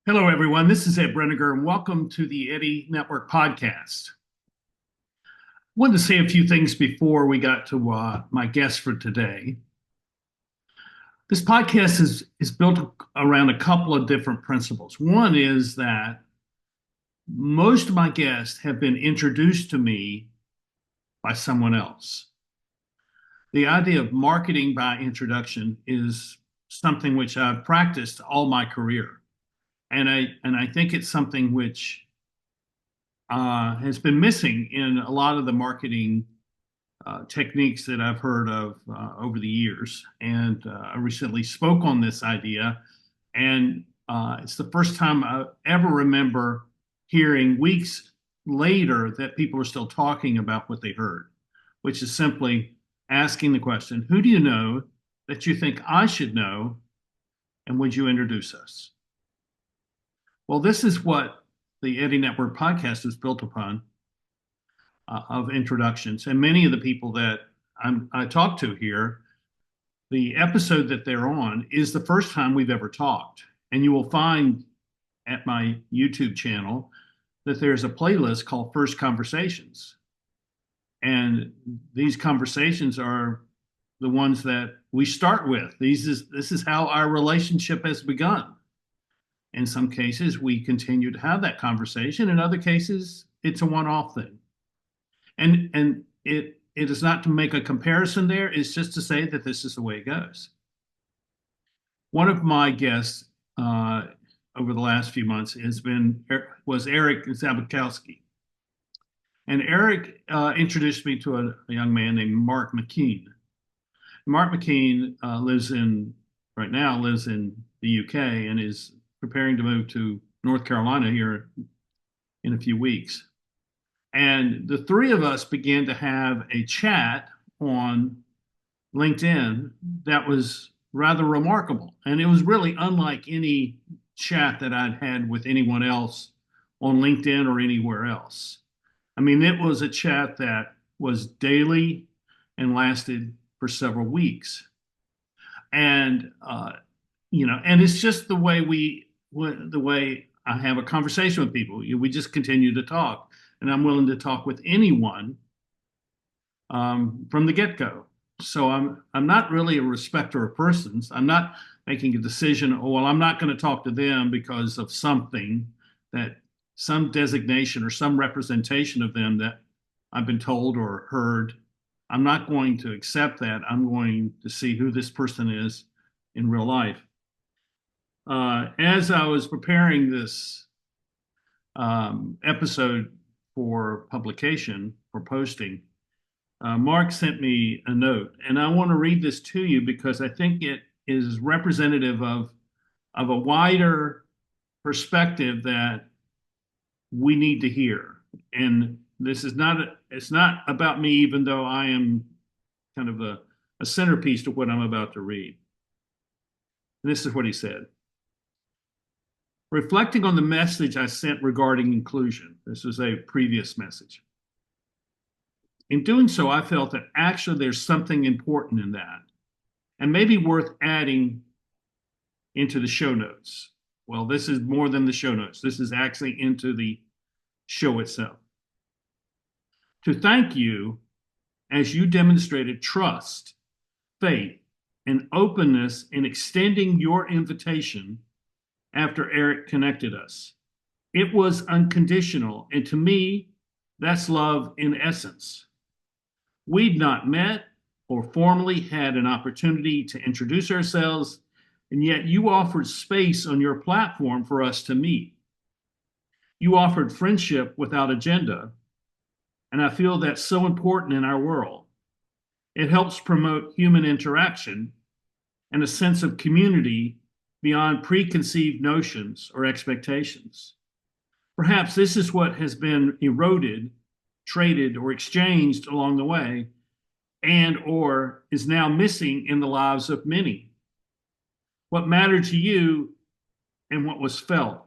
Hello, everyone. This is Ed Breniger, and welcome to the Eddy Network podcast. I wanted to say a few things before we got to my guest for today. This podcast is built around a couple of different principles. One is that most of my guests have been introduced to me by someone else. The idea of marketing by introduction is something which I've practiced all my career. And I think it's something which has been missing in a lot of the marketing techniques that I've heard of over the years. And I recently spoke on this idea, and it's the first time I ever remember hearing weeks later that people are still talking about what they heard, which is simply asking the question, who do you know that you think I should know, and would you introduce us? Well, this is what the Eddy Network podcast is built upon of introductions. And many of the people that I talk to here, the episode that they're on is the first time we've ever talked. And you will find at my YouTube channel that there's a playlist called First Conversations. And these conversations are the ones that we start with. This is how our relationship has begun. In some cases, we continue to have that conversation. In other cases, it's a one-off thing. And it is not to make a comparison there. It's just to say that this is the way it goes. One of my guests over the last few months was Eric Zabakowski. And Eric introduced me to a young man named Mark McKeon. Mark McKeon right now lives in the UK and is preparing to move to North Carolina here in a few weeks. And the three of us began to have a chat on LinkedIn that was rather remarkable. And it was really unlike any chat that I'd had with anyone else on LinkedIn or anywhere else. I mean, it was a chat that was daily and lasted for several weeks. And, and it's just the way I have a conversation with people. We just continue to talk, and I'm willing to talk with anyone from the get-go. So I'm not really a respecter of persons. I'm not making a decision, oh, well, I'm not going to talk to them because of some designation or some representation of them that I've been told or heard. I'm not going to accept that. I'm going to see who this person is in real life. As I was preparing this episode for publication, for posting, Mark sent me a note, and I want to read this to you because I think it is representative of a wider perspective that we need to hear. And this is it's not about me, even though I am kind of a centerpiece to what I'm about to read. And this is what he said. Reflecting on the message I sent regarding inclusion, this was a previous message. In doing so, I felt that actually there's something important in that and maybe worth adding into the show notes. Well, this is more than the show notes. This is actually into the show itself. To thank you as you demonstrated trust, faith, and openness in extending your invitation after Eric connected us. It was unconditional, and to me, that's love in essence. We'd not met or formally had an opportunity to introduce ourselves, and yet you offered space on your platform for us to meet. You offered friendship without agenda, and I feel that's so important in our world. It helps promote human interaction and a sense of community beyond preconceived notions or expectations. Perhaps this is what has been eroded, traded, or exchanged along the way, and or is now missing in the lives of many. What mattered to you and what was felt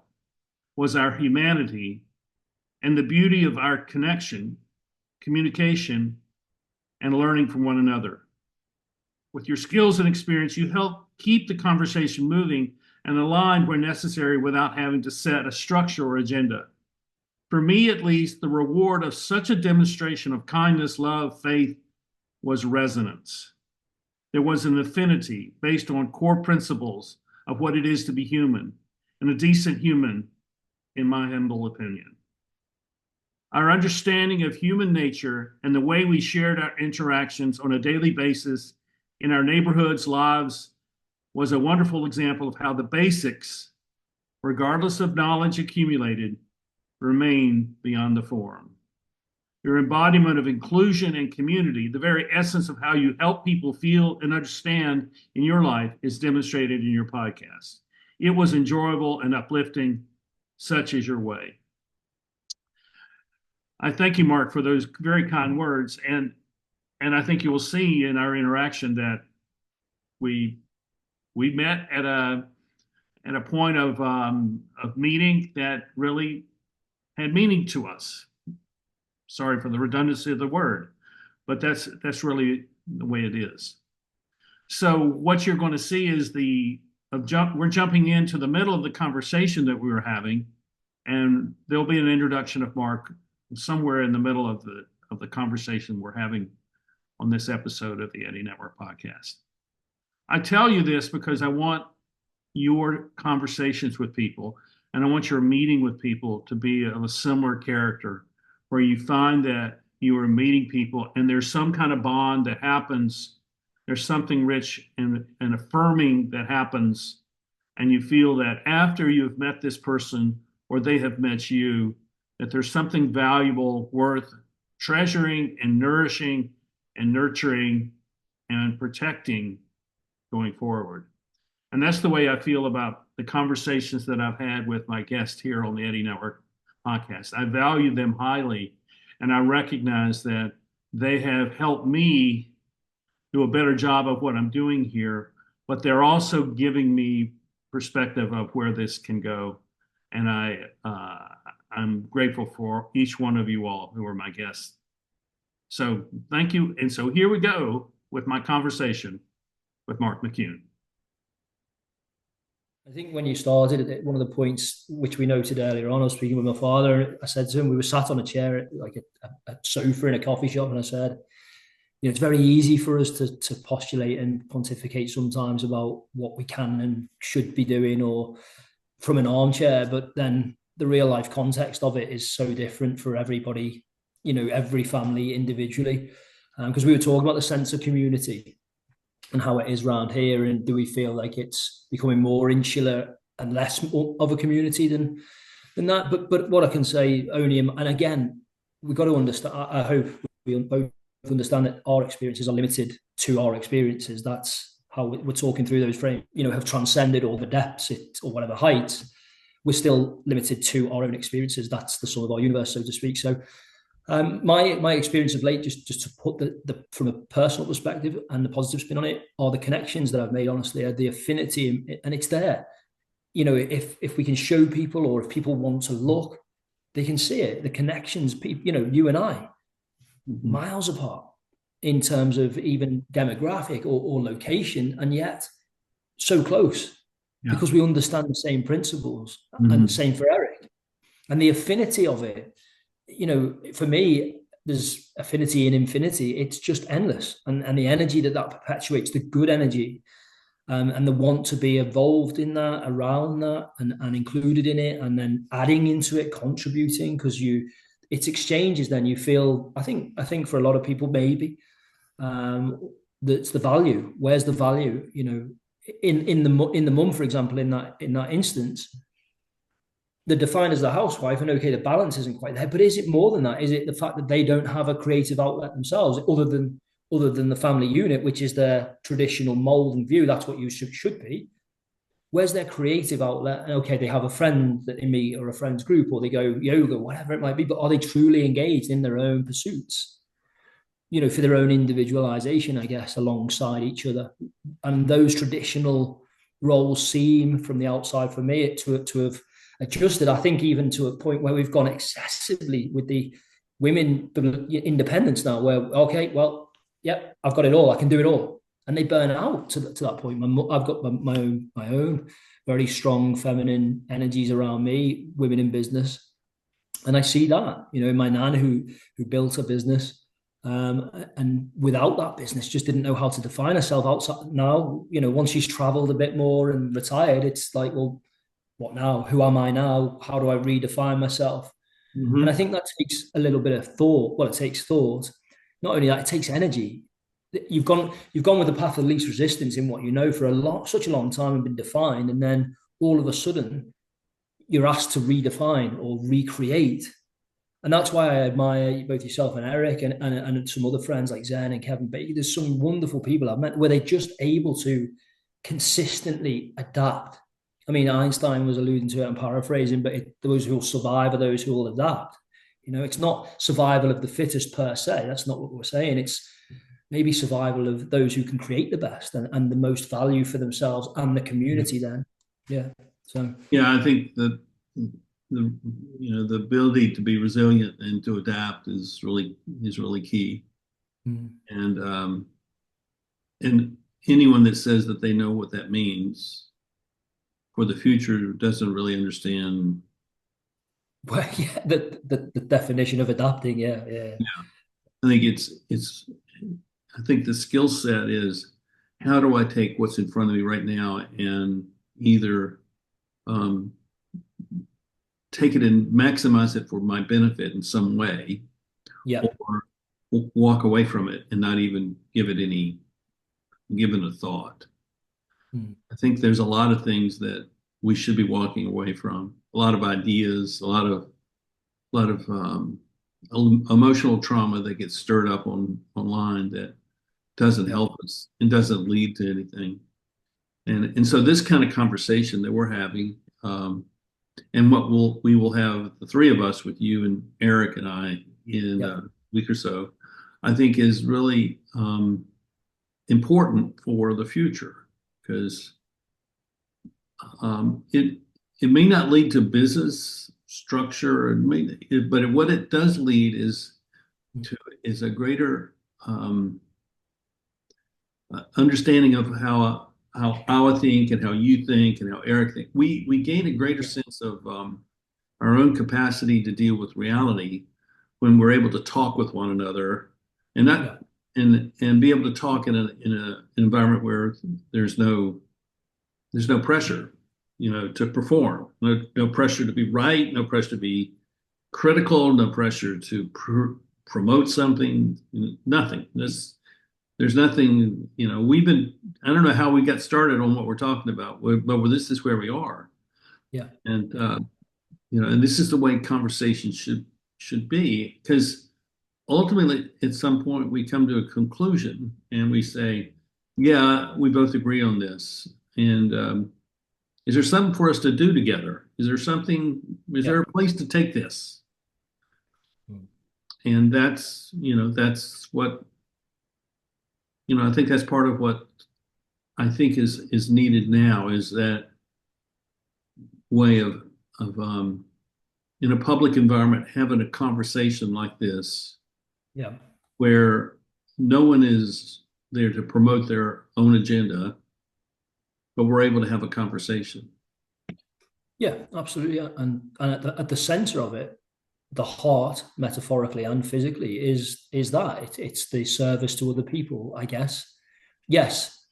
was our humanity and the beauty of our connection, communication, and learning from one another. With your skills and experience, you help keep the conversation moving and aligned where necessary without having to set a structure or agenda. For me, at least, the reward of such a demonstration of kindness, love, faith was resonance. There was an affinity based on core principles of what it is to be human, and a decent human, in my humble opinion. Our understanding of human nature and the way we shared our interactions on a daily basis in our neighborhoods, lives, was a wonderful example of how the basics, regardless of knowledge accumulated, remain beyond the form. Your embodiment of inclusion and community, the very essence of how you help people feel and understand in your life, is demonstrated in your podcast. It was enjoyable and uplifting. Such is your way. I thank you, Mark, for those very kind words. And I think you will see in our interaction that we met at a point of meeting that really had meaning to us. Sorry for the redundancy of the word, but that's really the way it is. So what you're going to see is we're jumping into the middle of the conversation that we were having, and there'll be an introduction of Mark somewhere in the middle of the conversation we're having on this episode of the Eddy Network podcast. I tell you this because I want your conversations with people, and I want your meeting with people to be of a similar character, where you find that you are meeting people and there's some kind of bond that happens. There's something rich and affirming that happens, and you feel that after you've met this person or they have met you, that there's something valuable worth treasuring and nourishing and nurturing and protecting going forward. And that's the way I feel about the conversations that I've had with my guests here on the Eddy Network podcast. I value them highly, and I recognize that they have helped me do a better job of what I'm doing here, but they're also giving me perspective of where this can go. And I'm grateful for each one of you all who are my guests. So thank you. And so here we go with my conversation with Mark McKeon. I think when you started, one of the points which we noted earlier on, I was speaking with my father, I said to him, we were sat on a chair, like a sofa in a coffee shop, and I said, it's very easy for us to postulate and pontificate sometimes about what we can and should be doing, or from an armchair, but then the real life context of it is so different for everybody, every family individually. Because we were talking about the sense of community and how it is around here, and do we feel like it's becoming more insular and less of a community than that? But what I can say only, and again, we've got to understand, I hope we both understand that our experiences are limited to our experiences. That's how we're talking through those frames, have transcended all the depths or whatever heights. We're still limited to our own experiences. That's the sort of our universe, so to speak. So my experience of late, just to put the from a personal perspective and the positive spin on it, are the connections that I've made, honestly, the affinity, and it's there. If we can show people, or if people want to look, they can see it. The connections, people, you and I, miles apart in terms of even demographic or location, and yet so close, because we understand the same principles, and the same for Eric, and the affinity of it. For me, there's affinity in infinity. It's just endless, and the energy that perpetuates, the good energy, and the want to be involved in that, around that, and included in it, and then adding into it, contributing, because it's exchanges. Then you feel, I think for a lot of people, maybe that's the value. Where's the value? In the mum, for example, in that instance, they're defined as the housewife, and okay, the balance isn't quite there. But is it more than that? Is it the fact that they don't have a creative outlet themselves, other than the family unit, which is their traditional mold and view? That's what you should be. Where's their creative outlet? And okay, they have a friend that they meet, or a friend's group, or they go yoga, whatever it might be. But are they truly engaged in their own pursuits? For their own individualization, I guess, alongside each other. And those traditional roles seem, from the outside, for me, to have adjusted, I think, even to a point where we've gone excessively with the women independence now, where, okay, well, yeah, I've got it all. I can do it all. and they burn out to that point. I've got my own very strong feminine energies around me, women in business, and I see that, in my nan who built a business, and without that business, just didn't know how to define herself outside. Now, once she's traveled a bit more and retired, it's like, well, what now? Who am I now? How do I redefine myself? And I Mm-hmm. think that takes a little bit of thought. Well, it takes thought. Not only that, it takes energy. You've gone with the path of least resistance in what you know for such a long time and been defined, and then all of a sudden you're asked to redefine or recreate. And that's why I admire both yourself and Eric and some other friends like Zen and Kevin Baker. There's some wonderful people I've met where they're just able to consistently adapt. I mean, Einstein was alluding to it, I'm paraphrasing, but those who will survive are those who will adapt. It's not survival of the fittest per se. That's not what we're saying. It's maybe survival of those who can create the best and the most value for themselves and the community then. Yeah. So Yeah, I think that the ability to be resilient and to adapt is really key. And anyone that says that they know what that means for the future doesn't really understand. well, yeah, the definition of adapting, yeah. I think I think the skill set is, how do I take what's in front of me right now and either um, take it and maximize it for my benefit in some way, Yeah. or walk away from it and not even given a thought. Mm. I think there's a lot of things that we should be walking away from, a lot of ideas, a lot of emotional trauma that gets stirred up online that doesn't Yeah. help us and doesn't lead to anything. And so this kind of conversation that we're having, and what we will have, the three of us, with you and Eric and I, in Yeah. a week or so, I think is really important for the future, because it may not lead to business structure, but what it does lead is a greater understanding of how I think and how you think and how Eric think. We gain a greater sense of our own capacity to deal with reality when we're able to talk with one another, and Yeah. not and be able to talk in an environment where there's no pressure, to perform, no pressure to be right, no pressure to be critical, no pressure to promote something, nothing. There's nothing, I don't know how we got started on what we're talking about, but this is where we are. Yeah. And, and this is the way conversation should be, because ultimately at some point we come to a conclusion and we say, yeah, we both agree on this. And is there something for us to do together? Is Yeah. there a place to take this? Mm. And that's what, I think that's part of what I think is needed now, is that way of in a public environment having a conversation like this, Yeah. where no one is there to promote their own agenda, but we're able to have a conversation. Yeah, absolutely. And at the center of it, the heart, metaphorically and physically, is that it's the service to other people, I guess. Yes,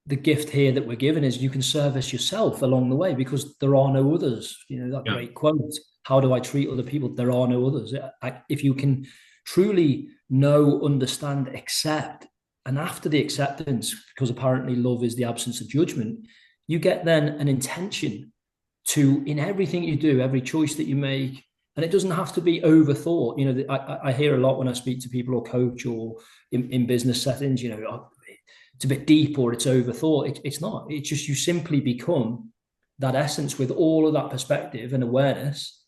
the gift here that we're given is you can service yourself along the way because there are no others. That Yeah. great quote, how do I treat other people? There are no others. If you can truly know, understand, accept, and after the acceptance, because apparently love is the absence of judgment, you get then an intention to, in everything you do, every choice that you make, and it doesn't have to be overthought. I hear a lot when I speak to people or coach or in business settings, it's a bit deep or it's overthought. It's not. It's just you simply become that essence with all of that perspective and awareness,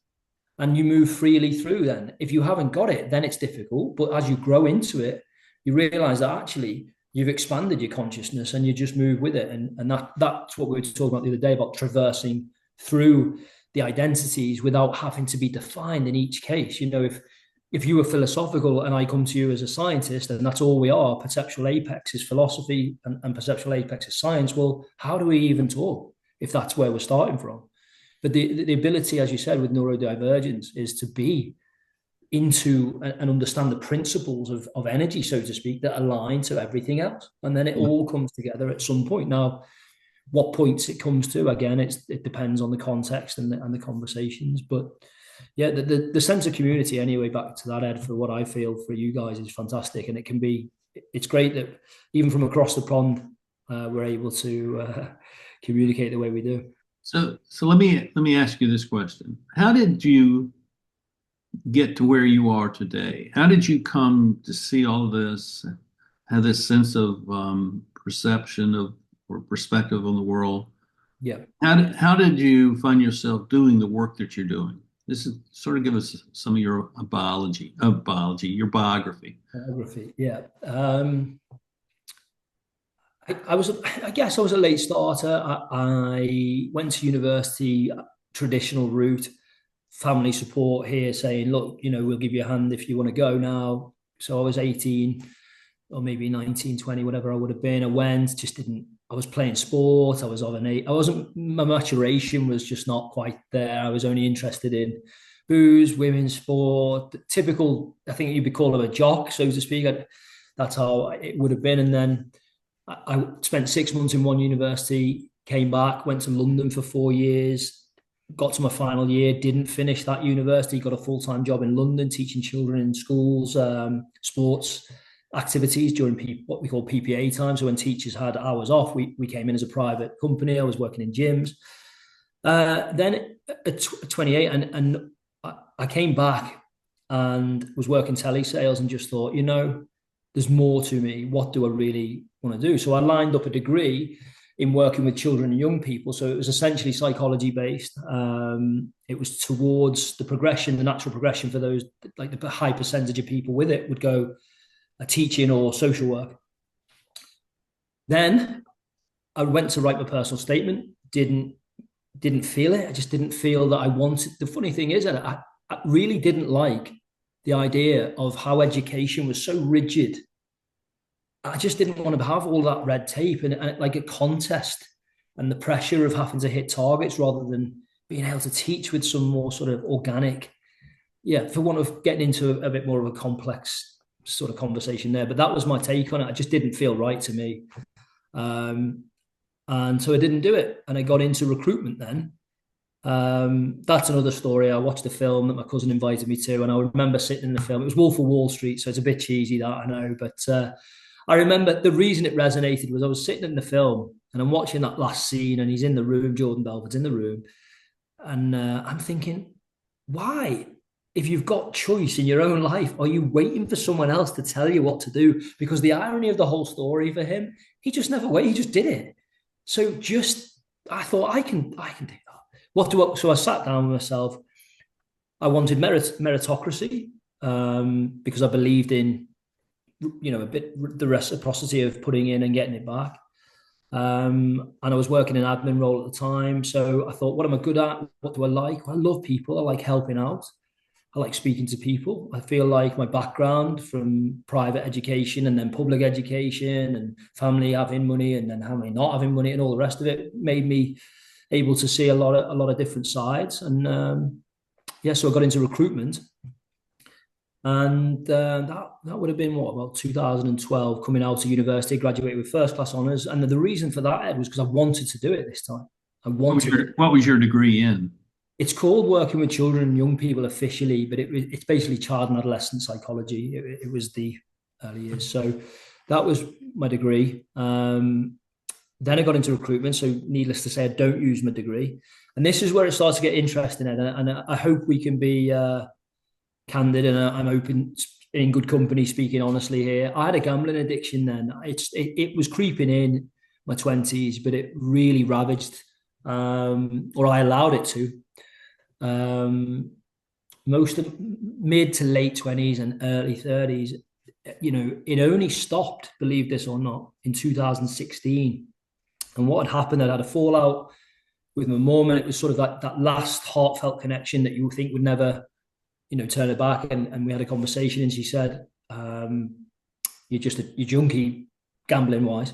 and you move freely through. Then, if you haven't got it, then it's difficult. But as you grow into it, you realize that actually you've expanded your consciousness and you just move with it. And that's what we were talking about the other day, about traversing through the identities without having to be defined in each case. If if you were philosophical and I come to you as a scientist, and that's all we are, perceptual apex is philosophy and perceptual apex is science, well, how do we even talk if that's where we're starting from? But the ability, as you said, with neurodivergence is to be into and understand the principles of energy, so to speak, that align to everything else. And then it all comes together at some point. Now, what points it comes to, again, it depends on the context and the conversations. But yeah, the sense of community, anyway, back to that, Ed, for what I feel for you guys is fantastic. And it's great that even from across the pond, we're able to communicate the way we do. So let me ask you this question. How did you get to where you are today? How did you come to see all of this, have this sense of perception of or perspective on the world? Yeah. How did you find yourself doing the work that you're doing? This is sort of give us some of your your biography. Biography, yeah. I guess I was a late starter. I went to university, traditional route, family support here saying, look, we'll give you a hand if you want to go now. So I was 18 or maybe 19, 20, whatever I would have been. I went, just didn't, I was playing sport. I was of an age, my maturation was just not quite there. I was only interested in booze, women's sport, typical, I think you'd be called a jock, so to speak. That's how it would have been. And then I spent 6 months in one university, came back, went to London for 4 years, got to my final year, didn't finish that university, got a full-time job in London teaching children in schools, sports activities during what we call PPA time. So when teachers had hours off, we came in as a private company. I was working in gyms. Then at 28, and I came back and was working telesales and just thought, there's more to me. What do I really want to do? So I lined up a degree in working with children and young people. So it was essentially psychology based. It was towards the progression, the natural progression for those, like the high percentage of people with it would go a teaching or social work. Then I went to write my personal statement, didn't feel it. I just didn't feel that I wanted. The funny thing is that I really didn't like the idea of how education was so rigid. I just didn't want to have all that red tape and like a contest and the pressure of having to hit targets rather than being able to teach with some more sort of organic, for want of getting into a bit more of a complex sort of conversation there. But that was my take on it. It just didn't feel right to me. And so I didn't do it. And I got into recruitment then. That's another story. I watched a film that my cousin invited me to, and I remember sitting in the film. It was Wolf of Wall Street, so it's a bit cheesy, that I know. But I remember the reason it resonated was I was sitting in the film and I'm watching that last scene and he's in the room, Jordan Belfort's in the room. And I'm thinking, why? If you've got choice in your own life, are you waiting for someone else to tell you what to do? Because the irony of the whole story for him, he just never waited, he just did it. So I thought, I can do that. So I sat down with myself. I wanted meritocracy because I believed in, a bit the reciprocity of putting in and getting it back. And I was working an admin role at the time. So I thought, what am I good at? What do I like? Well, I love people. I like helping out. I like speaking to people. I feel like my background from private education and then public education and family having money and then family not having money and all the rest of it made me able to see a lot of different sides. And so I got into recruitment. And that would have been about 2012, coming out of university, graduated with first class honours. And the reason for that, Ed, was because I wanted to do it this time. What was your degree in? It's called working with children and young people officially, but it's basically child and adolescent psychology. It was the early years. So that was my degree. Then I got into recruitment. So needless to say, I don't use my degree. And this is where it starts to get interesting, Ed. And I hope we can be candid, and I'm open, in good company, speaking honestly here. I had a gambling addiction then. It was creeping in my 20s, but it really ravaged, or I allowed it to. Most of mid to late 20s and early 30s, it only stopped, believe this or not, in 2016. And what had happened, I had a fallout with my mum, and it was sort of that last heartfelt connection that you think would never turn her back, and we had a conversation, and she said, you're junkie gambling wise.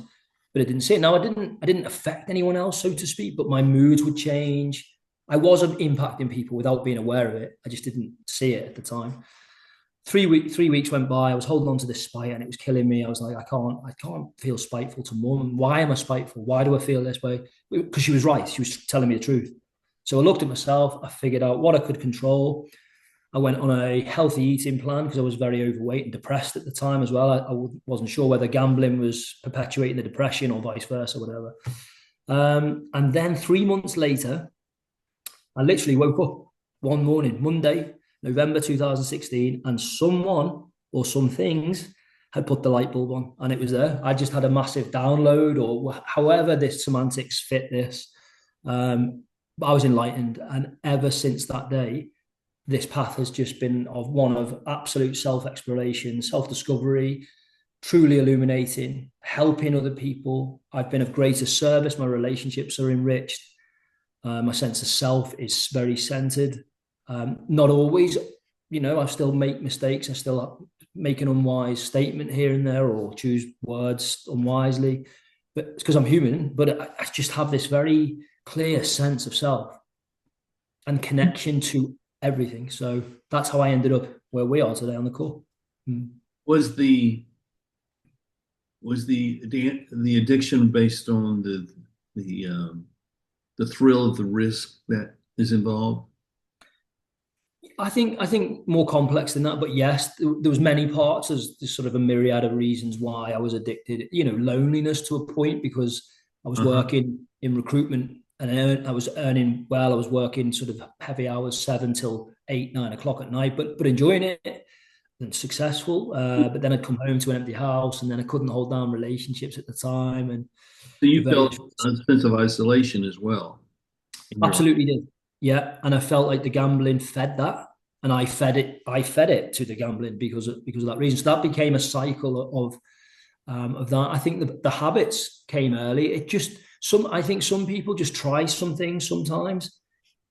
But I didn't see it. Now I didn't affect anyone else, so to speak, but my moods would change. I wasn't impacting people without being aware of it. I just didn't see it at the time. 3 weeks went by. I was holding on to this spite, and it was killing me. I was like, I can't feel spiteful to mum. Why am I spiteful? Why do I feel this way? Because she was right. She was telling me the truth. So I looked at myself. I figured out what I could control. I went on a healthy eating plan because I was very overweight and depressed at the time as well. I wasn't sure whether gambling was perpetuating the depression or vice versa, whatever. And then 3 months later, I literally woke up one morning, Monday, November 2016, and someone or some things had put the light bulb on, and it was there. I just had a massive download, or however this semantics fit this. I was enlightened, and ever since that day, this path has just been one of absolute self-exploration, self-discovery, truly illuminating, helping other people. I've been of greater service. My relationships are enriched. My sense of self is very centered. Not always, I still make mistakes. I still make an unwise statement here and there, or choose words unwisely. But it's because I'm human. But I just have this very clear sense of self and connection to everything. So that's how I ended up where we are today on the call. Was the addiction based on the thrill of the risk that is involved? I think more complex than that, but yes, there was many parts. There's sort of a myriad of reasons why I was addicted. Loneliness to a point, because I was working in recruitment, and I was earning well. I was working sort of heavy hours, 7 till 8, 9 o'clock at night, but enjoying it and successful. But then I'd come home to an empty house, and then I couldn't hold down relationships at the time. And so you felt a sense of isolation as well. Absolutely did. Yeah, and I felt like the gambling fed that, and I fed it to the gambling because of that reason. So that became a cycle of that. I think the habits came early. I think some people just try some things sometimes,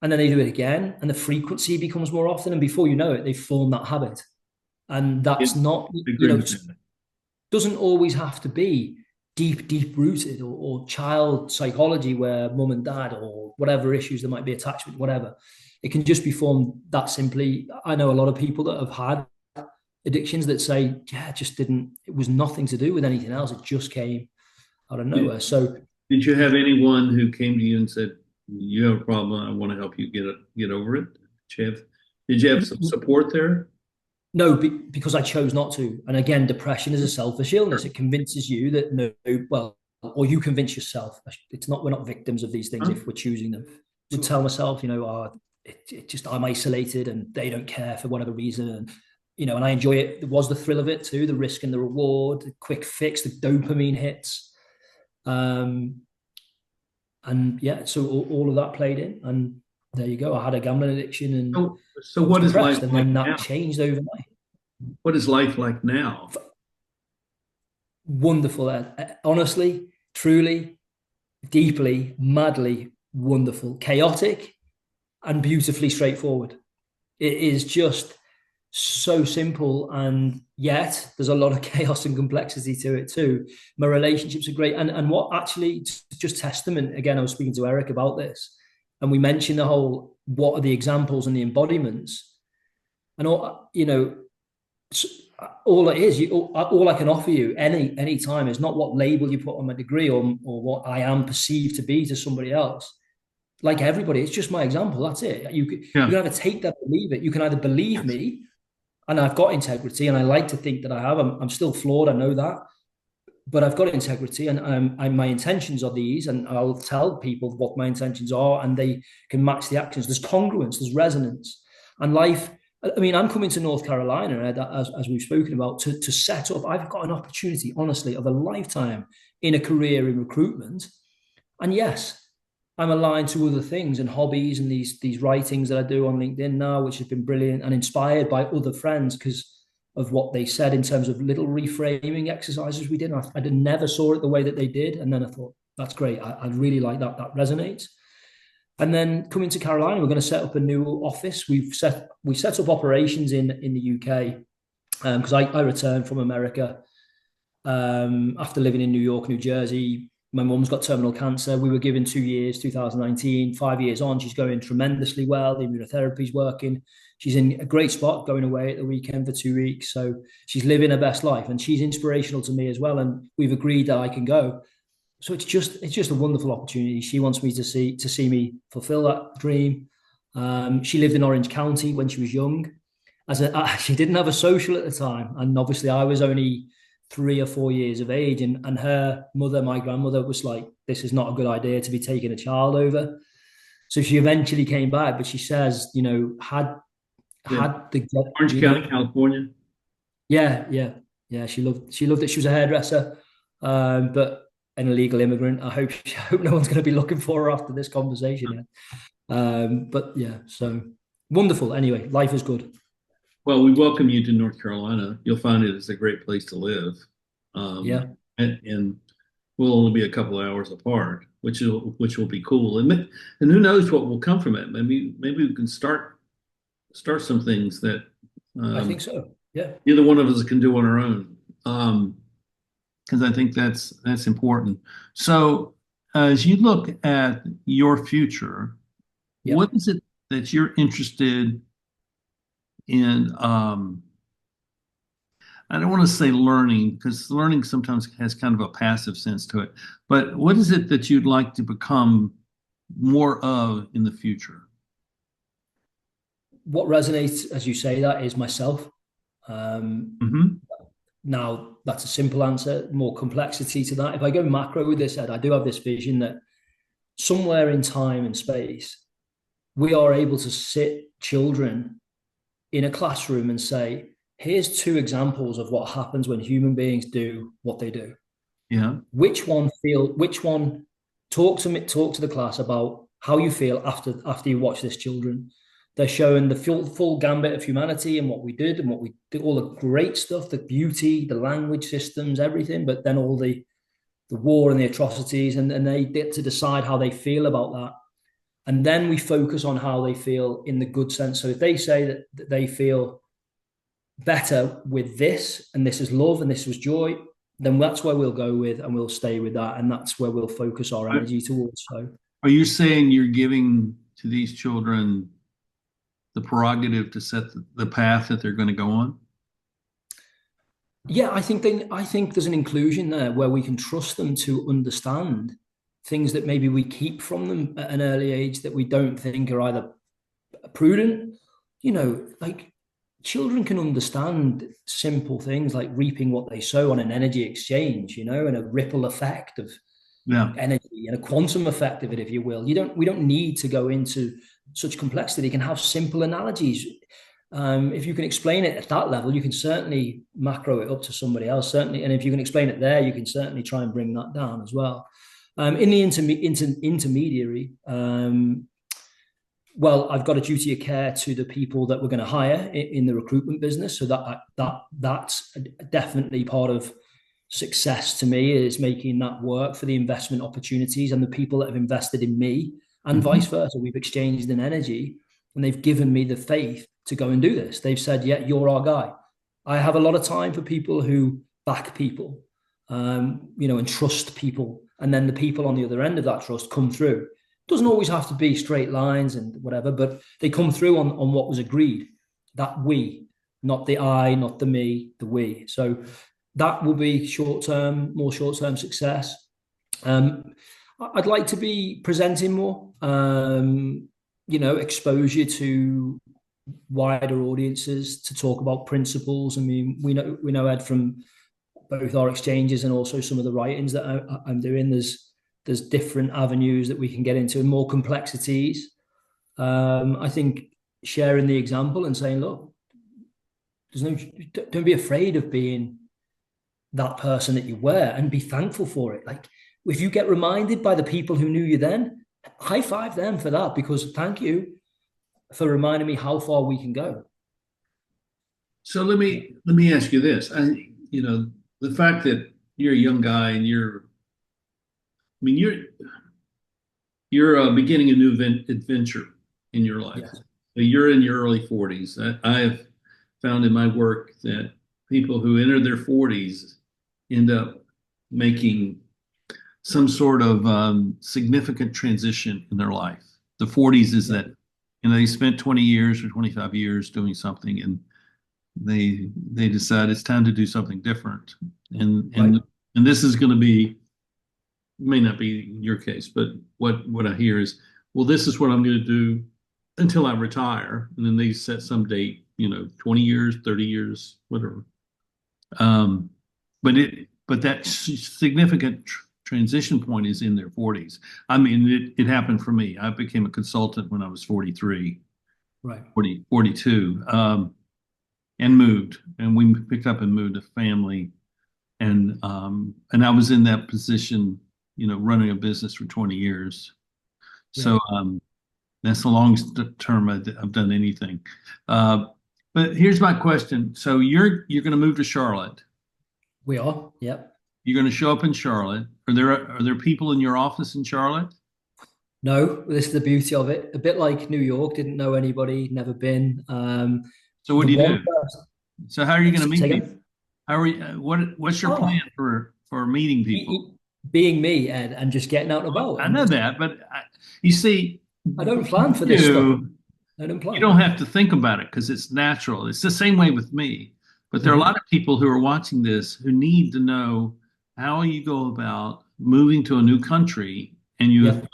and then they do it again, and the frequency becomes more often, and before you know it, they form that habit. And that's doesn't always have to be deep rooted, or child psychology where mum and dad or whatever issues there might be, attachment, whatever. It can just be formed that simply. I know a lot of people that have had addictions that say, it was nothing to do with anything else. It just came out of nowhere. So did you have anyone who came to you and said, you have a problem, I want to help you get over it? Did you have some support there? No, because I chose not to. And again, depression is a selfish illness. It convinces you that or you convince yourself. We're not victims of these things if we're choosing them. To tell myself, I'm isolated and they don't care for whatever reason. And, and I enjoy it. There was the thrill of it too, the risk and the reward, the quick fix, the dopamine hits. And yeah, so all of that played in. And there you go. I had a gambling addiction, and so what is life like now? That changed overnight. What is life like now? Wonderful, Ed. Honestly, truly, deeply, madly wonderful, chaotic, and beautifully straightforward. It is just so simple, and yet there's a lot of chaos and complexity to it too. My relationships are great, and what actually just testament. Again, I was speaking to Eric about this. And we mentioned the whole, what are the examples and the embodiments? And all it is, all I can offer you any time is not what label you put on my degree or what I am perceived to be to somebody else. Like everybody, it's just my example. That's it. You can either take that or leave it. You can either believe me, and I've got integrity, and I like to think that I have. I'm still flawed. I know that. But I've got integrity, and my intentions are these, and I'll tell people what my intentions are, and they can match the actions. There's congruence, there's resonance, and life. I mean, I'm coming to North Carolina, as we've spoken about, to set up. I've got an opportunity, honestly, of a lifetime in a career in recruitment, and yes, I'm aligned to other things and hobbies and these writings that I do on LinkedIn now, which have been brilliant, and inspired by other friends because of what they said in terms of little reframing exercises we did. I never saw it the way that they did. And then I thought, that's great. I really like that. That resonates. And then coming to Carolina, we're going to set up a new office. We set up operations in the UK because I returned from America after living in New York, New Jersey. My mum's got terminal cancer. We were given 2 years, 2019. 5 years on, she's going tremendously well. The immunotherapy's working. She's in a great spot, going away at the weekend for 2 weeks. So she's living her best life, and she's inspirational to me as well. And we've agreed that I can go. So it's just a wonderful opportunity. She wants me to see me fulfill that dream. She lived in Orange County when she was young. She didn't have a social at the time, and obviously I was only 3 or 4 years of age, and her mother, my grandmother, was like, "This is not a good idea to be taking a child over." So she eventually came back, but she says, had Yeah. had the Orange County, California. yeah, yeah, yeah. She loved it. She was a hairdresser, but an illegal immigrant. I hope no one's going to be looking for her after this conversation. But yeah, so wonderful. Anyway, life is good. Well, we welcome you to North Carolina. You'll find it is a great place to live. Yeah, And we'll only be a couple of hours apart, which will be cool. And who knows what will come from it? Maybe we can start some things that I um, think so. Yeah, either one of us can do on our own. Because I think that's important. So, as you look at your future, yeah. what is it that you're interested in? I don't want to say learning, because learning sometimes has kind of a passive sense to it. But what is it that you'd like to become more of in the future? What resonates as you say that is myself. Um, Hmm. Now, that's a simple answer. More complexity to that. If I go macro with this, Ed, I do have this vision that somewhere in time and space, we are able to sit children in a classroom and say, here's two examples of what happens when human beings do what they do. Yeah. Which one talk to the class about how you feel after you watch this children. They're showing the full gambit of humanity and what we did and what we did, all the great stuff, the beauty, the language systems, everything, but then all the war and the atrocities, and they get to decide how they feel about that. And then we focus on how they feel in the good sense. So if they say that they feel better with this, and this is love and this was joy, then that's where we'll go with, and we'll stay with that, and that's where we'll focus our Are, energy towards. So are you saying you're giving to these children the prerogative to set the path that they're going to go on? yeah, I think there's an inclusion there where we can trust them to understand things that maybe we keep from them at an early age that we don't think are either prudent. Like children can understand simple things like reaping what they sow on an energy exchange, and a ripple effect of Yeah. energy and a quantum effect of it, if you will. We don't need to go into such complexity. You can have simple analogies. If you can explain it at that level, you can certainly macro it up to somebody else, certainly. And if you can explain it there, you can certainly try and bring that down as well. In the intermediary, well, I've got a duty of care to the people that we're going to hire in the recruitment business. So that's definitely part of success to me, is making that work for the investment opportunities and the people that have invested in me, and Mhm. vice versa. We've exchanged an energy, and they've given me the faith to go and do this. They've said, "Yeah, you're our guy." I have a lot of time for people who back people, and trust people, and then the people on the other end of that trust come through. Doesn't always have to be straight lines and whatever, but they come through on what was agreed. That we, not the I, not the me, the we. So that will be more short term success. Um, I'd like to be presenting more, exposure to wider audiences to talk about principles. I mean, we know Ed from both our exchanges and also some of the writings that I'm doing. There's different avenues that we can get into and more complexities. I think sharing the example and saying, look, don't be afraid of being that person that you were, and be thankful for it. Like if you get reminded by the people who knew you then, high five them for that, because thank you for reminding me how far we can go. So let me ask you this. The fact that you're a young guy and I mean, you're beginning a new adventure in your life. Yes. So you're in your early 40s. I have found in my work that people who enter their 40s end up making some sort of significant transition in their life. The 40s is that, they spent 20 years or 25 years doing something, and they decide it's time to do something different. And Right. and this is going to be, may not be your case, but what I hear is, well, this is what I'm going to do until I retire, and then they set some date, 20 years, 30 years, whatever. Um, but that significant transition point is in their 40s. I mean, it happened for me. I became a consultant when I was 43, Right. 42, and moved, and we picked up and moved a family, and I was in that position, running a business for 20 years. Yeah. So that's the longest term I've done anything. But here's my question. So you're going to move to Charlotte. We are. Yep. You're going to show up in Charlotte. Are there people in your office in Charlotte? No, this is the beauty of it. A bit like New York, didn't know anybody, never been. So what The do you one do? person, So how are you going to meet say people? again? How are you, what's your Oh, plan for meeting people? being me, Ed, and just getting out and about. I And know that, but you see, I don't plan for this stuff. you I don't you plan. don't have to think about it because it's natural. It's the same way with me. But there are a lot Mhm. of people who are watching this who need to know how you go about moving to a new country, and you Yeah. find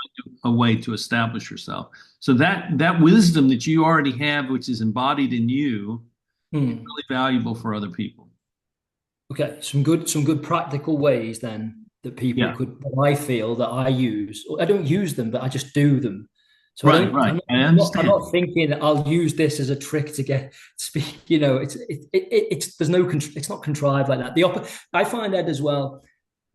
a way to establish yourself. So that wisdom that you already have, which is embodied in you, is Hmm. really valuable for other people. Okay. Some good practical ways then that people Yeah. could, that I feel that I use. I don't use them, but I just do them. So I Right, don't. right. I'm I not, I'm understand. not thinking I'll use this as a trick to get speak. It's there's no. It's not contrived like that. I find that as well.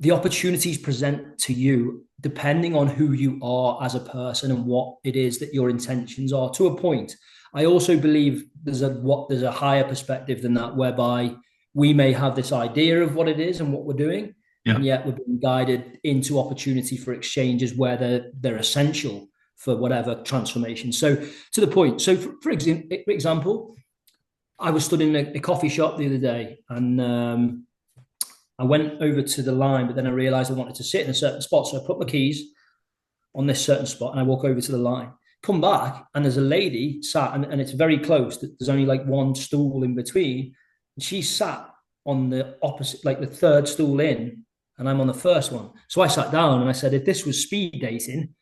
The opportunities present to you depending on who you are as a person and what it is that your intentions are, to a point. I also believe there's a higher perspective than that, whereby we may have this idea of what it is and what we're doing, Yeah. and yet we're being guided into opportunity for exchanges where they're essential for whatever transformation. So to the point. So for example, I was stood in a coffee shop the other day, and I went over to the line, but then I realized I wanted to sit in a certain spot. So I put my keys on this certain spot and I walk over to the line. Come back, and there's a lady sat, and it's very close. There's only like one stool in between. And she sat on the opposite, like the third stool in, and I'm on the first one. So I sat down and I said, if this was speed dating,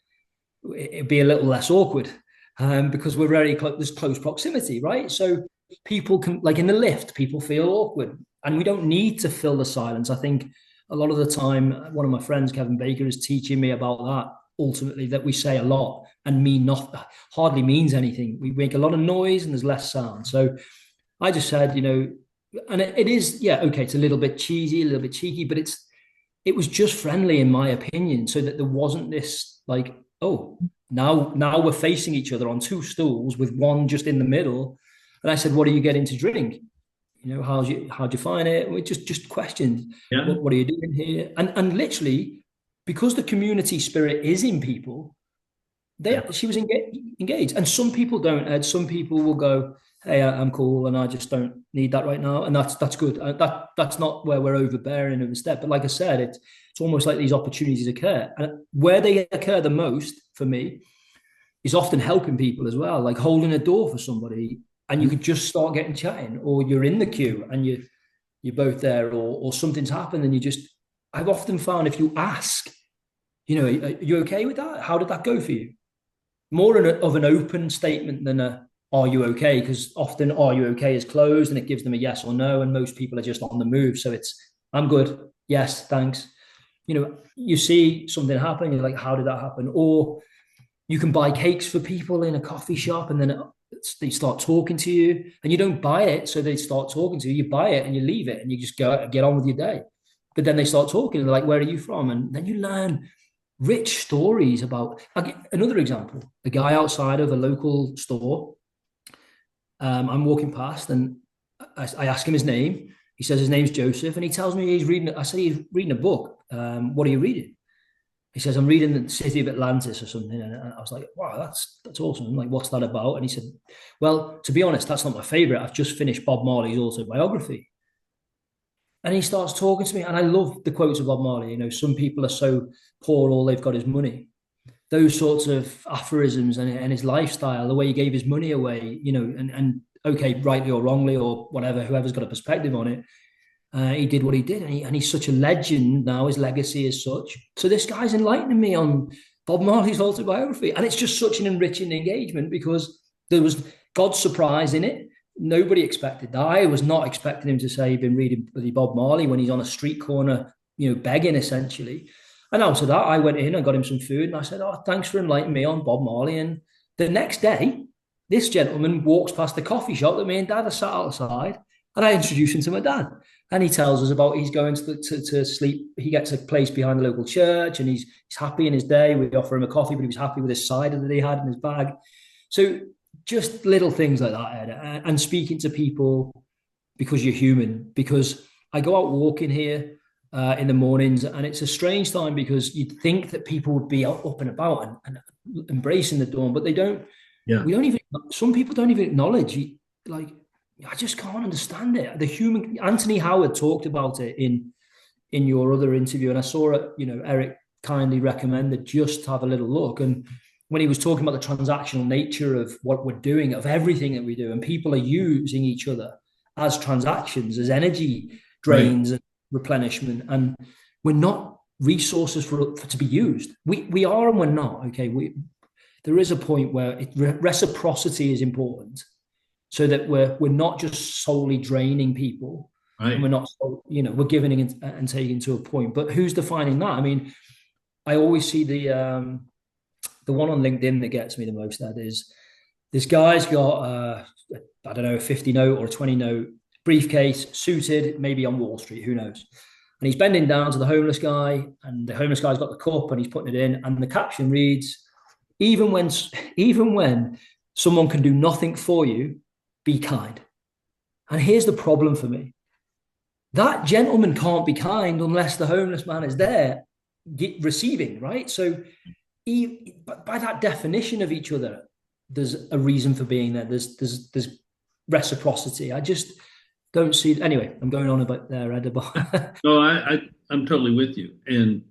it'd be a little less awkward, because we're very close, there's close proximity, right? So people can, like in the lift, people feel awkward, and we don't need to fill the silence. I think a lot of the time, one of my friends, Kevin Baker, is teaching me about that. Ultimately, that we say a lot and mean not hardly means anything. We make a lot of noise and there's less sound. So I just said, and it is, yeah, okay, it's a little bit cheesy, a little bit cheeky, but it was just friendly in my opinion, so that there wasn't this like, oh, now we're facing each other on two stools with one just in the middle. And I said, what are you getting to drink? How'd you find it? We just questioned, Yeah. what are you doing here? And literally, because the community spirit is in people, Yeah. she was engaged. And some people don't, Ed. Some people will go, hey, I'm cool and I just don't need that right now. And that's good. That's not where we're overbearing of a step. But like I said, it's almost like these opportunities occur. And where they occur the most for me is often helping people as well, like holding a door for somebody, and you could just start getting chatting, or you're in the queue and you're both there, or something's happened and I've often found, if you ask, are you okay with that? How did that go for you? More of an open statement than are you okay? Because often are you okay is closed and it gives them a yes or no. And most people are just on the move. So it's, I'm good. Yes, thanks. You see something happen, you're like, how did that happen? Or you can buy cakes for people in a coffee shop, and then they start talking to you, and you don't buy it. So they start talking to you, you buy it and you leave it and you just get on with your day. But then they start talking and they're like, where are you from? And then you learn rich stories about, another example, a guy outside of a local store. I'm walking past and I ask him his name. He says his name's Joseph, and he tells me he's reading. I say he's reading a book. What are you reading? He says, I'm reading the City of Atlantis or something. And I was like, wow, that's awesome. I'm like, what's that about? And he said, well, to be honest, that's not my favorite. I've just finished Bob Marley's autobiography. And he starts talking to me. And I love the quotes of Bob Marley. You know, some people are so poor, all they've got is money. Those sorts of aphorisms and his lifestyle, the way he gave his money away, you know, and okay, rightly or wrongly or whatever, whoever's got a perspective on it, he did what he did, and he's such a legend now. His legacy is such. So this guy's enlightening me on Bob Marley's autobiography, and it's just such an enriching engagement because there was God's surprise in it. Nobody expected that. I was not expecting him to say he'd been reading Bob Marley when he's on a street corner, you know, begging essentially. And out of that, I went in and got him some food, and I said, "Oh, thanks for enlightening me on Bob Marley." And the next day, this gentleman walks past the coffee shop that me and Dad are sat outside, and I introduce him to my dad. And he tells us about he's going to sleep. He gets a place behind the local church, and he's happy in his day. We offer him a coffee, but he was happy with his cider that he had in his bag. So just little things like that, Ed, and speaking to people because you're human. Because I go out walking here in the mornings, and it's a strange time because you'd think that people would be up and about and embracing the dawn, but they don't. Yeah. We don't even. Some people don't even acknowledge. Like I just can't understand it. The human. Anthony Howard talked about it in your other interview, and I saw it. You know, Eric kindly recommended just to have a little look. And when he was talking about the transactional nature of what we're doing, of everything that we do, and people are using each other as transactions, as energy drains and replenishment, and we're not resources for to be used. We are and we're not. Okay, there is a point where reciprocity is important, so that we're not just solely draining people, Right. and we're not, you know, we're giving and taking to a point. But who's defining that? I mean, I always see the one on LinkedIn that gets me the most. That is, this guy's got I don't know, a 50 note or a 20 note briefcase, suited, maybe on Wall Street, who knows? And he's bending down to the homeless guy, and the homeless guy's got the cup and he's putting it in, and the caption reads, even when someone can do nothing for you, be kind. And here's the problem for me. That gentleman can't be kind unless the homeless man is there receiving, right? So by that definition of each other, there's a reason for being there. There's reciprocity. I just don't see. Anyway, I'm going on about there, Ed. No, I'm totally with you. And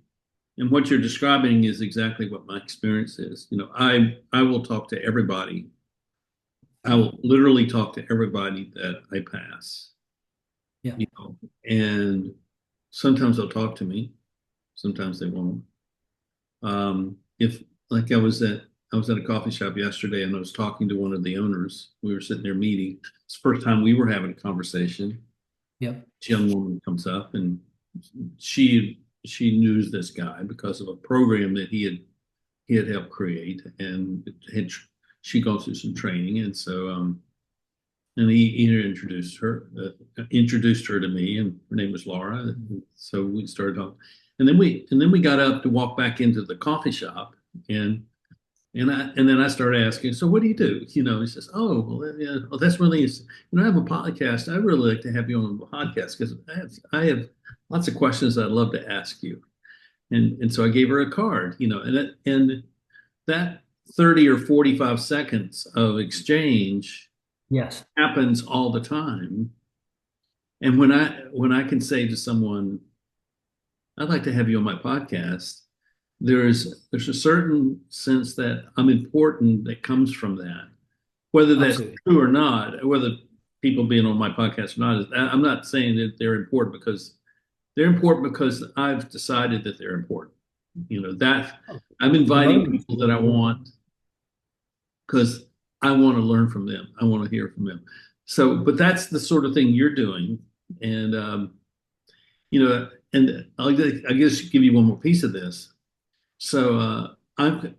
what you're describing is exactly what my experience is. You know, I will talk to everybody. I will literally talk to everybody that I pass. Yeah. You know, and sometimes they'll talk to me, sometimes they won't. If like I was at a coffee shop yesterday and I was talking to one of the owners. We were sitting there meeting. It's the first time we were having a conversation. Yep. This young woman comes up and she knew this guy because of a program that he had helped create, and she goes through some training, and so and he introduced her to me, and her name was Laura. And so we started talking, and then we got up to walk back into the coffee shop, and then I started asking, so what do you do? You know, he says, oh, well, yeah, well, that's really, you know, I have a podcast. I'd really like to have you on the podcast because I have lots of questions I'd love to ask you. And so I gave her a card, you know, and that 30 or 45 seconds of exchange Yes. happens all the time. And when I can say to someone, I'd like to have you on my podcast, there's a certain sense that I'm important that comes from that. Whether that's Absolutely. true or not, whether people being on my podcast or not, I'm not saying that they're important because I've decided that they're important. You know, that I'm inviting people that I want because I want to learn from them. I want to hear from them. So, but that's the sort of thing you're doing. And, you know, and I guess give you one more piece of this. So I've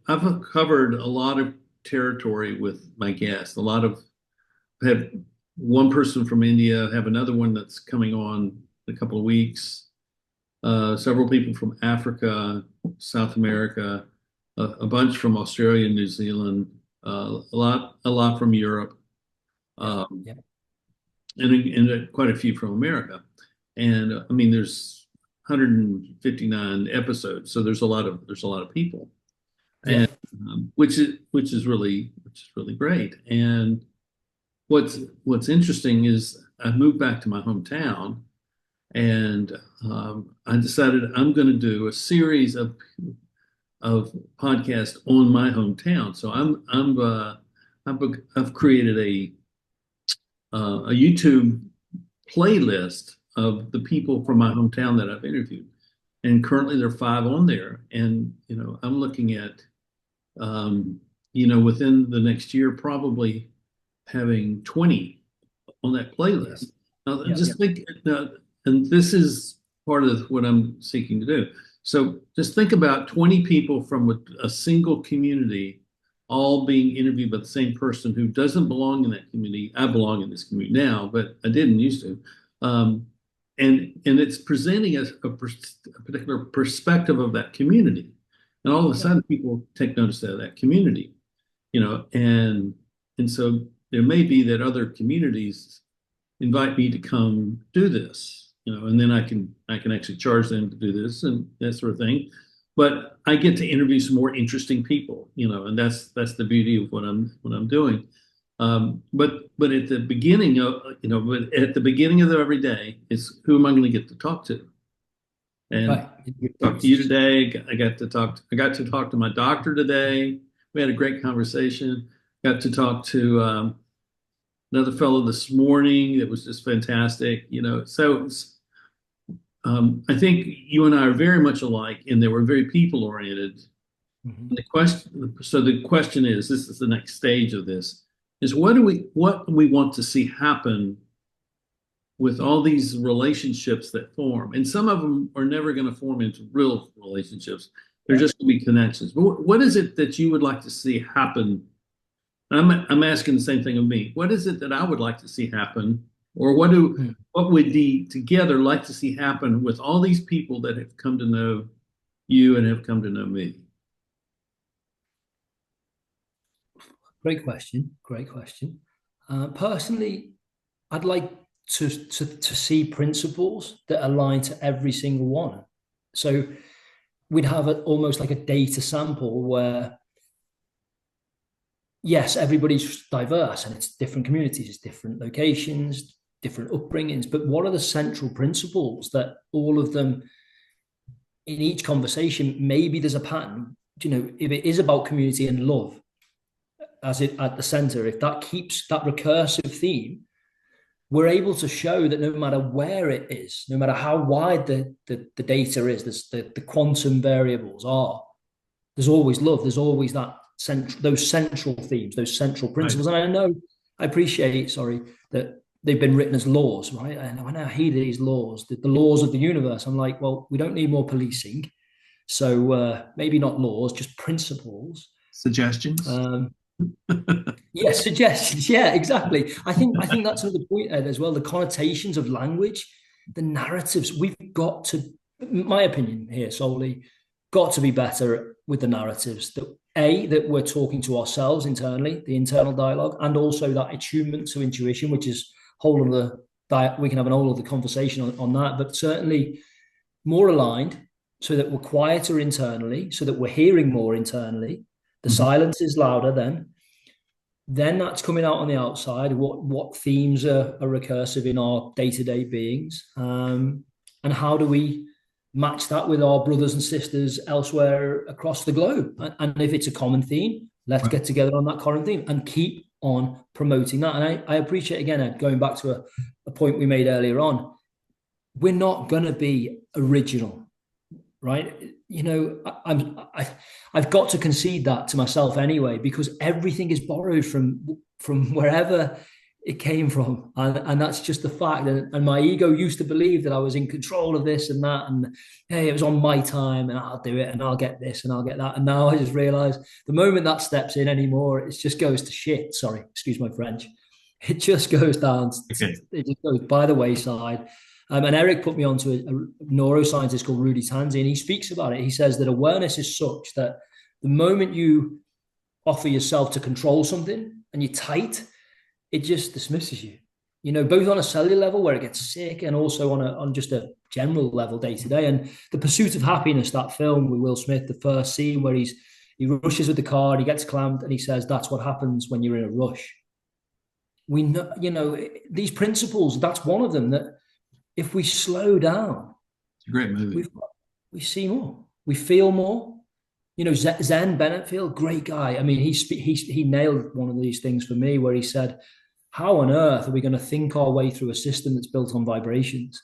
covered a lot of territory with my guests. I have one person from India, have another one that's coming on in a couple of weeks. Several people from Africa, South America, a bunch from Australia, New Zealand, a lot from Europe, Yeah. and quite a few from America. And I mean, there's 159 episodes, so there's a lot of people, Yeah. and which is really great. And what's interesting is I moved back to my hometown, and I decided I'm going to do a series of podcasts on my hometown. So I've created a YouTube playlist of the people from my hometown that I've interviewed, and currently there are 5 on there. And I'm looking at within the next year probably having 20 on that playlist. Now, just think, and this is part of what I'm seeking to do. So just think about 20 people from a single community all being interviewed by the same person who doesn't belong in that community. I belong in this community now, but I didn't used to. And it's presenting a particular perspective of that community. And all of a sudden people take notice of that community, and so there may be that other communities invite me to come do this, and then I can actually charge them to do this and that sort of thing. But I get to interview some more interesting people, and that's the beauty of what I'm doing. But at the beginning of every day is who am I going to get to talk to? And talk to you today. I got to talk to my doctor today. We had a great conversation. Got to talk to another fellow this morning that was just fantastic. So I think you and I are very much alike in that we're very people oriented. Mm-hmm. The question is, this is the next stage of this, is what do we want to see happen with all these relationships that form? And some of them are never going to form into real relationships. They're just going to be connections. But what is it that you would like to see happen? I'm asking the same thing of me. What is it that I would like to see happen? Or what would we together like to see happen with all these people that have come to know you and have come to know me? Great question. Personally, I'd like to see principles that align to every single one. So we'd have almost like a data sample where, yes, everybody's diverse and it's different communities, it's different locations, different upbringings, but what are the central principles that all of them in each conversation, maybe there's a pattern, if it is about community and love as it at the center, if that keeps that recursive theme, we're able to show that no matter where it is, no matter how wide the data is, the quantum variables are, there's always love, there's always those central themes, those central principles. Right. And I appreciate, that they've been written as laws, right? And when I hear these laws, the laws of the universe, I'm like, well, we don't need more policing. So maybe not laws, just principles. Suggestions? Yeah, suggestions. Yeah, exactly. I think that's another point, Ed, as well. The connotations of language, the narratives. We've got to, my opinion here solely, got to be better with the narratives. That we're talking to ourselves internally, the internal dialogue, and also that attunement to intuition, which is whole of the we can have an whole other conversation on that. But certainly more aligned, so that we're quieter internally, so that we're hearing more internally. The silence is louder then that's coming out on the outside. What themes are recursive in our day-to-day beings, and how do we match that with our brothers and sisters elsewhere across the globe? And if it's a common theme, let's get together on that common theme and keep on promoting that. And I appreciate, again, Ed, going back to a point we made earlier on, we're not going to be original, right? I've got to concede that to myself anyway, because everything is borrowed from wherever it came from, and that's just the fact. And my ego used to believe that I was in control of this and that, and hey, it was on my time, and I'll do it, and I'll get this, and I'll get that. And now I just realize the moment that steps in anymore, it just goes to shit. Sorry, excuse my French. It just goes down. Okay. It just goes by the wayside. And Eric put me onto a neuroscientist called Rudy Tanzi, and he speaks about it. He says that awareness is such that the moment you offer yourself to control something and you're tight, it just dismisses you, both on a cellular level where it gets sick, and also on just a general level day to day. And The Pursuit of Happiness, that film with Will Smith, the first scene where he rushes with the car and he gets clamped and he says, that's what happens when you're in a rush. We know, these principles, that's one of them, that if we slow down, It's a great movie. we see more, we feel more. Zen Bennettfield, great guy. I mean, he nailed one of these things for me where he said, how on earth are we going to think our way through a system that's built on vibrations?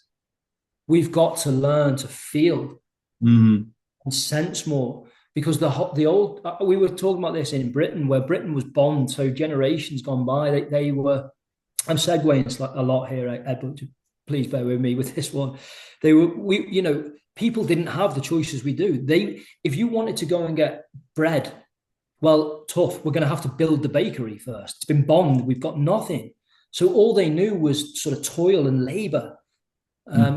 We've got to learn to feel and sense more, because the old, we were talking about this in Britain, where Britain was bombed. So generations gone by, they were, I'm segueing a lot here, Ed, but please bear with me with this one. People didn't have the choices we do. If you wanted to go and get bread, well, tough. We're going to have to build the bakery first. It's been bombed. We've got nothing. So all they knew was sort of toil and labor.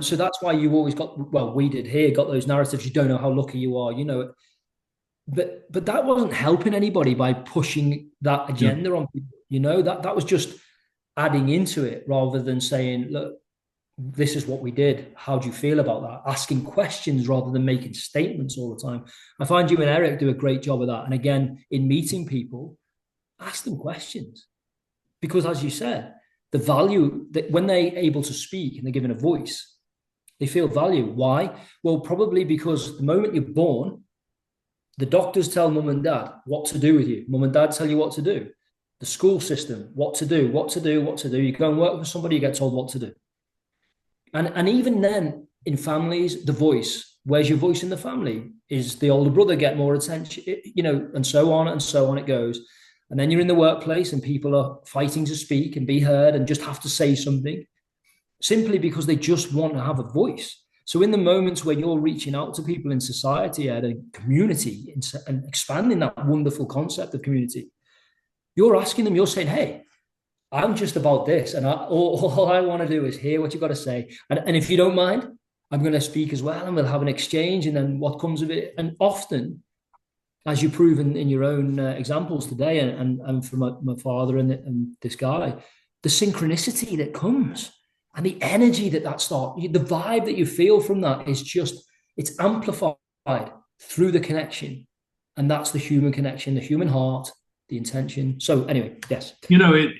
So that's why you always got, well, we did here, got those narratives. You don't know how lucky you are, but that wasn't helping anybody by pushing that agenda on people. That was just adding into it rather than saying, look, this is what we did. How do you feel about that? Asking questions rather than making statements all the time. I find you and Eric do a great job of that. And again, in meeting people, ask them questions. Because as you said, the value that when they're able to speak and they're given a voice, they feel value. Why? Well, probably because the moment you're born, the doctors tell mum and dad what to do with you. Mum and dad tell you what to do. The school system, what to do, what to do, what to do. You go and work with somebody, you get told what to do. And even then, in families, the voice, where's your voice in the family? Is the older brother get more attention? And so on it goes. And then you're in the workplace and people are fighting to speak and be heard and just have to say something simply because they just want to have a voice. So in the moments where you're reaching out to people in society and a community and expanding that wonderful concept of community, you're asking them, you're saying, hey, I'm just about this. And all I want to do is hear what you've got to say. And if you don't mind, I'm going to speak as well and we'll have an exchange. And then what comes of it? And often, as you've proven in your own examples today and from my father and this guy, the synchronicity that comes and the energy that starts, the vibe that you feel from that is just, it's amplified through the connection. And that's the human connection, the human heart, the intention. So anyway, yes. I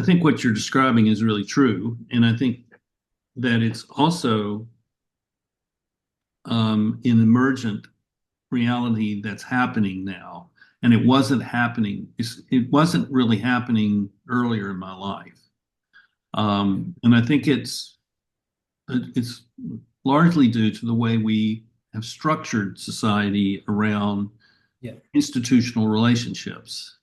think what you're describing is really true. And I think that it's also an emergent reality that's happening now. And it wasn't really happening earlier in my life. And I think it's largely due to the way we have structured society around institutional relationships.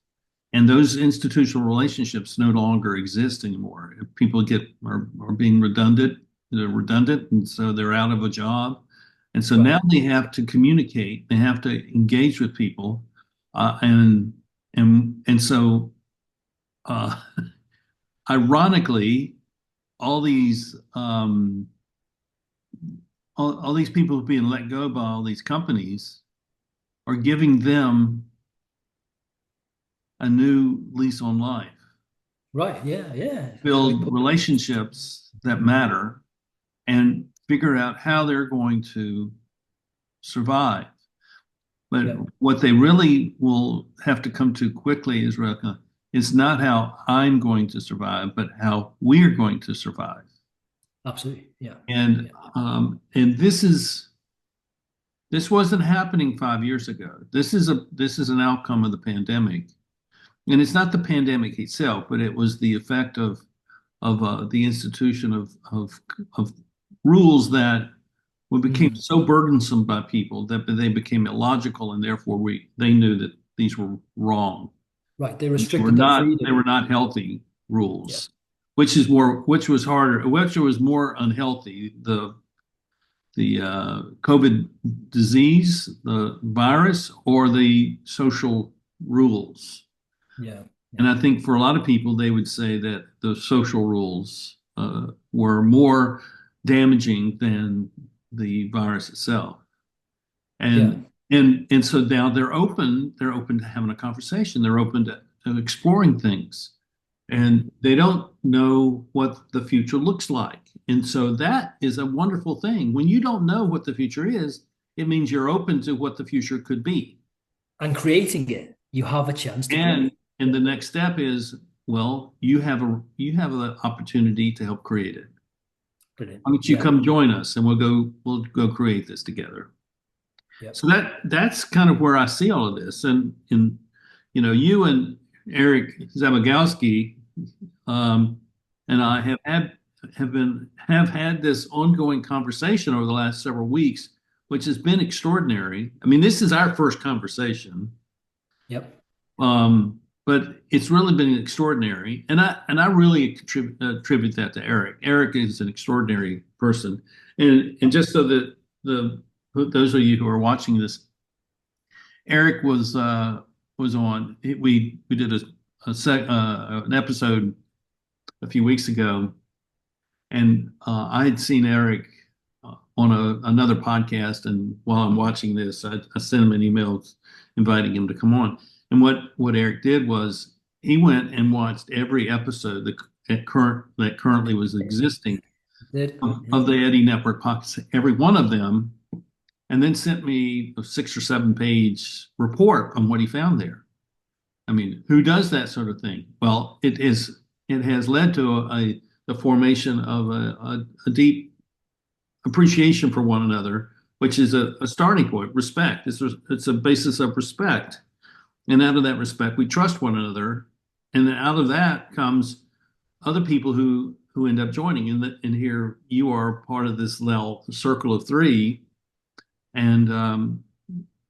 And those institutional relationships no longer exist anymore. People are being redundant, and so they're out of a job. And so now they have to communicate, they have to engage with people. And so ironically, all these people being let go by all these companies are giving them a new lease on life. Right. Yeah. Build relationships that matter and figure out how they're going to survive. But what they really will have to come to quickly is not how I'm going to survive, but how we're going to survive. Absolutely. Yeah. And this wasn't happening 5 years ago. This is an outcome of the pandemic. And it's not the pandemic itself, but it was the effect of the institution of rules that became so burdensome by people that they became illogical, and therefore they knew that these were wrong. Right, they restricted their freedom. They were not healthy rules, which was more unhealthy. The COVID disease, the virus, or the social rules. Yeah. And I think for a lot of people, they would say that the social rules were more damaging than the virus itself. And so now they're open to having a conversation. They're open to exploring things. and they don't know what the future looks like. And so that is a wonderful thing. When you don't know what the future is, it means you're open to what the future could be. And creating it, you have a chance to And create. and the next step is, well, you have an opportunity to help create it. Brilliant. Why don't you Yeah. come join us and we'll go create this together. Yeah. So that's kind of where I see all of this. And you and Eric Zamagowski, um, and I have had this ongoing conversation over the last several weeks, which has been extraordinary. I mean, this is our first conversation, Yep. but it's really been extraordinary, and I really attribute that to Eric. Eric is an extraordinary person, and just so that the those of you who are watching this, Eric was on. We did an episode a few weeks ago, and I had seen Eric on another podcast, and while I'm watching this, I sent him an email inviting him to come on. And what Eric did was he went and watched every episode that currently was existing Did. of the Eddie Network podcast, every one of them, and then sent me a 6 or 7 page report on what he found there. I mean, who does that sort of thing? Well, it has led to the formation of a deep appreciation for one another, which is a starting point. Respect. It's a basis of respect, and out of that respect, we trust one another, and then out of that comes other people who end up joining. And here you are part of this little circle of three, and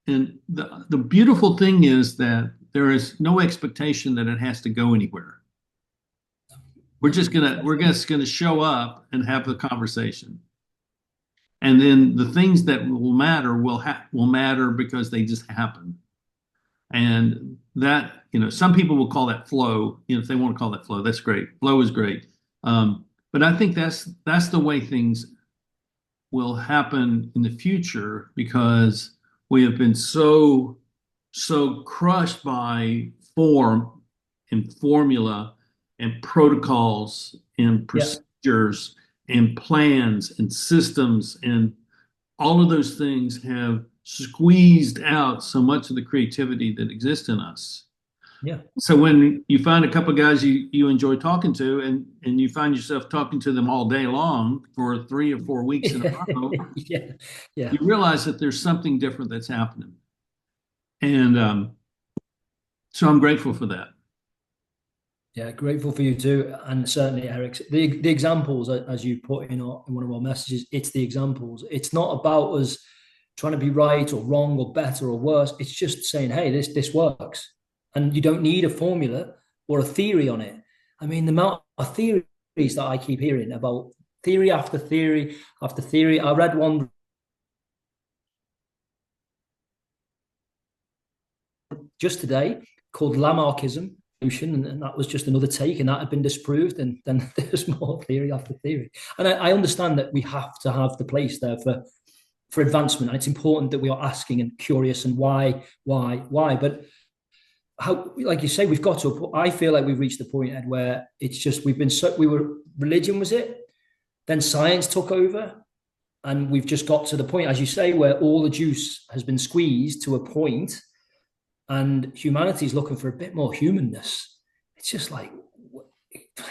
the beautiful thing is that there is no expectation that it has to go anywhere. We're just gonna show up and have the conversation, and then the things that will matter will matter because they just happen. And that, some people will call that flow. If they want to call that flow, that's great. Flow is great. But I think that's the way things will happen in the future, because we have been so crushed by form and formula and protocols and Yeah. procedures and plans and systems, and all of those things have squeezed out so much of the creativity that exists in us. Yeah. So when you find a couple of guys you enjoy talking to, and you find yourself talking to them all day long for 3 or 4 weeks in a row, Yeah. Yeah. you realize that there's something different that's happening. And so I'm grateful for that. Yeah, grateful for you too, and certainly Eric. The examples, as you put in one of our messages, it's the examples. It's not about us trying to be right or wrong or better or worse. It's just saying, hey, this works, and you don't need a formula or a theory on it. I mean, the amount of theories that I keep hearing about theory after theory after theory. I read one just today called Lamarckism, and that was just another take, and that had been disproved. And then there's more theory after theory. And I understand that we have to have the place there for advancement, and it's important that we are asking and curious and why. But how, like you say, we've got to. I feel like we've reached the point, Ed, where it's just religion was it, then science took over, and we've just got to the point, as you say, where all the juice has been squeezed to a point, and humanity is looking for a bit more humanness. It's just like,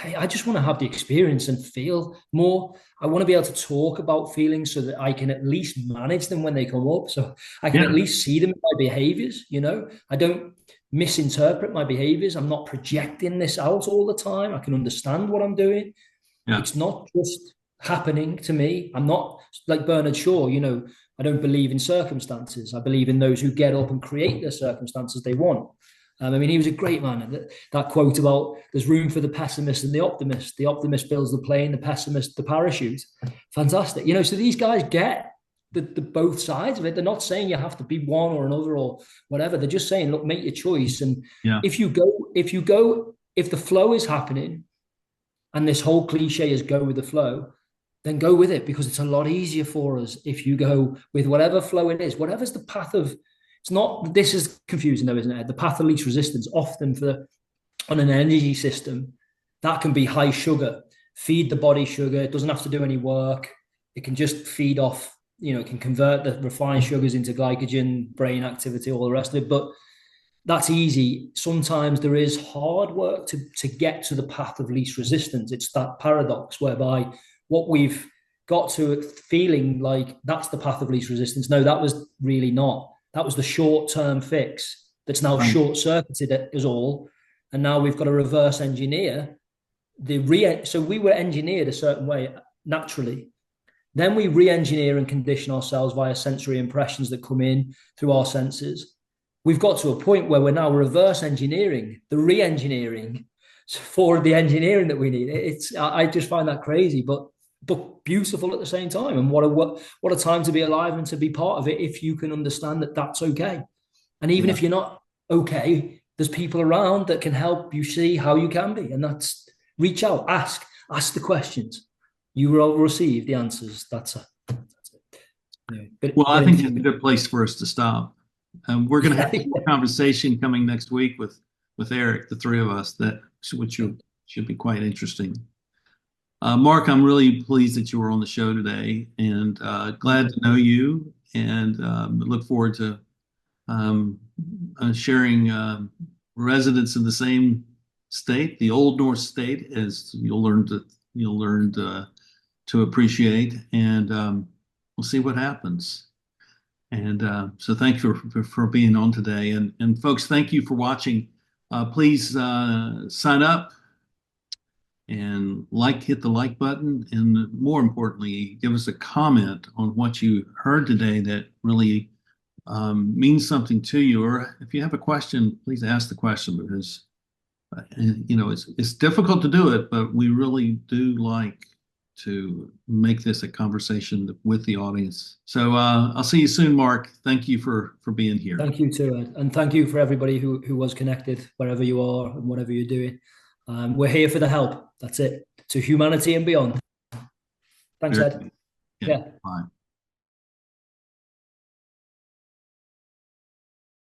hey, I just want to have the experience and feel more. I want to be able to talk about feelings so that I can at least manage them when they come up. So I can at least see them in my behaviors. I don't misinterpret my behaviors. I'm not projecting this out all the time. I can understand what I'm doing. Yeah. It's not just happening to me. I'm not like Bernard Shaw, I don't believe in circumstances. I believe in those who get up and create the circumstances they want. I mean, he was a great man. That quote about there's room for the pessimist and the optimist. The optimist builds the plane, the pessimist the parachute. Fantastic. So these guys get the both sides of it. They're not saying you have to be one or another or whatever. They're just saying, look, make your choice. And if the flow is happening, and this whole cliche is go with the flow, then go with it, because it's a lot easier for us if you go with whatever flow it is, whatever's the path of. It's not. This is confusing though, isn't it? The path of least resistance, often on an energy system, that can be high sugar. Feed the body sugar. It doesn't have to do any work. It can just feed off, it can convert the refined sugars into glycogen, brain activity, all the rest of it. But that's easy. Sometimes there is hard work to get to the path of least resistance. It's that paradox whereby what we've got to feeling like that's the path of least resistance. No, that was really not. That was the short-term fix that's now short-circuited us all. And now we've got to reverse engineer so we were engineered a certain way naturally. Then we re-engineer and condition ourselves via sensory impressions that come in through our senses. We've got to a point where we're now reverse engineering, the re-engineering for the engineering that we need. I just find that crazy, but beautiful at the same time. And what a time to be alive and to be part of it if you can understand that that's okay. And even if you're not okay, there's people around that can help you see how you can be. And that's reach out, ask the questions. You will receive the answers. That's it. Well, I think it's a good place for us to stop. We're going to have a conversation coming next week with Eric, the three of us, which should be quite interesting. Mark, I'm really pleased that you were on the show today, and glad to know you, and look forward to sharing residence in the same state, the Old North State, as you'll learn to appreciate, and we'll see what happens. And so thank you for being on today. And folks, thank you for watching. Please sign up and hit the like button. And more importantly, give us a comment on what you heard today that really means something to you. Or if you have a question, please ask the question, because it's difficult to do it, but we really do like to make this a conversation with the audience. So I'll see you soon, Mark. Thank you for being here. Thank you too, Ed. And thank you for everybody who was connected, wherever you are and whatever you're doing. We're here for the help. That's it. To humanity and beyond. Thanks, Ed. Yeah. Bye.